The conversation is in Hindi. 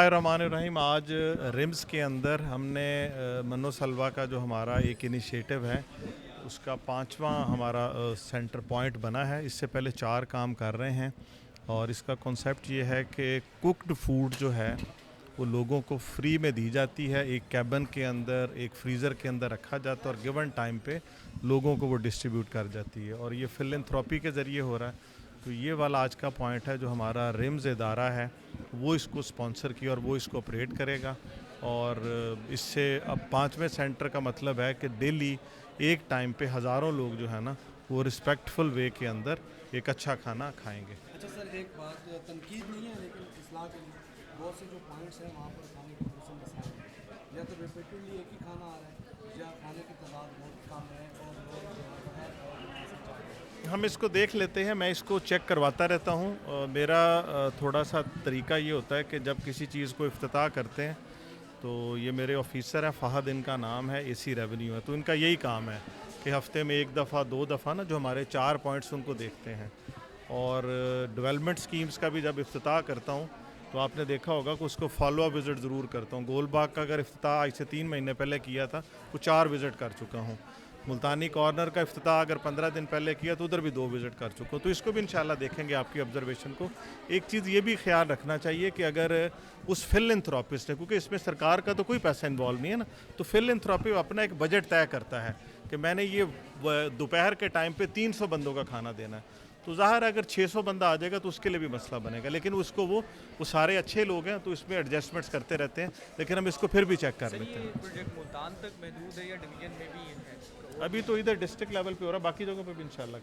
बिस्मिल्लाहिर्रहमानिर्रहीम। आज रिम्स के अंदर हमने मनोज हलवा का जो हमारा एक इनिशिएटिव है उसका 5वां हमारा सेंटर पॉइंट बना है। इससे पहले 4 काम कर रहे हैं और इसका कॉन्सेप्ट ये है कि कुक्ड फूड जो है वो लोगों को फ्री में दी जाती है। एक कैबिन के अंदर, एक फ्रीज़र के अंदर रखा जाता है और गिवन टाइम पे लोगों को वो डिस्ट्रीब्यूट कर जाती है और ये फिलैंथ्रोपी के ज़रिए हो रहा है। तो ये वाला आज का पॉइंट है जो हमारा रिम्स इदारा है वो इसको स्पॉन्सर किया और वो इसको ऑपरेट करेगा। और इससे अब 5वें सेंटर का मतलब है कि डेली एक टाइम पे हज़ारों लोग जो है ना वो रिस्पेक्टफुल वे के अंदर एक अच्छा खाना खाएंगे। अच्छा सर, एक बात तनकीद नहीं है, लेकिन इस्लाह के लिए बहुत से जो पॉइंट्स हैं वहाँ पर खाने के बहुत से मसाले हैं। या तो रिपीटेडली एक ही खाना आ रहा है या खाने की तादाद बहुत कम है और लोग जो है बगैर और मुनासिब चाह रहे हैं। हम इसको देख लेते हैं, मैं इसको चेक करवाता रहता हूँ। मेरा थोड़ा सा तरीका ये होता है कि जब किसी चीज़ को इफ्तिताह करते हैं तो ये मेरे ऑफिसर हैं, फ़हद इनका नाम है, एसी रेवेन्यू है, तो इनका यही काम है कि हफ़्ते में 1 दफ़ा 2 दफ़ा ना जो हमारे 4 पॉइंट्स उनको देखते हैं। और डेवलपमेंट स्कीम्स का भी जब इफ्तिताह करता हूँ तो आपने देखा होगा कि उसको फॉलो अप विज़िट ज़रूर करता हूँ। गोलबाग का अगर इफ्तिताह आज से 3 महीने पहले किया था वो 4 विज़िट कर चुका हूँ। मुल्तानी कॉर्नर का इफ्तिताह अगर 15 दिन पहले किया तो उधर भी 2 विज़िट कर चुका हूँ। तो इसको भी इंशाल्लाह देखेंगे आपकी ऑब्जर्वेशन को। एक चीज़ ये भी ख्याल रखना चाहिए कि अगर उस फिलैंथ्रोपिस्ट ने, क्योंकि इसमें सरकार का तो कोई पैसा इन्वॉल्व नहीं है ना, तो फिलैंथ्रोपी अपना एक बजट तय करता है कि मैंने ये दोपहर के टाइम पे 300 बंदों का खाना देना है। तो ज़ाहिर अगर 600 बंदा आ जाएगा तो उसके लिए भी मसला बनेगा, लेकिन उसको वो सारे अच्छे लोग हैं तो इसमें एडजस्टमेंट्स करते रहते हैं, लेकिन हम इसको फिर भी चेक कर लेते हैं। प्रोजेक्ट मुल्तान तक महदूद है या डिवीजन में भी है? अभी तो इधर डिस्ट्रिक्ट लेवल पे हो रहा है, बाकी जगहों पे भी इंशाल्लाह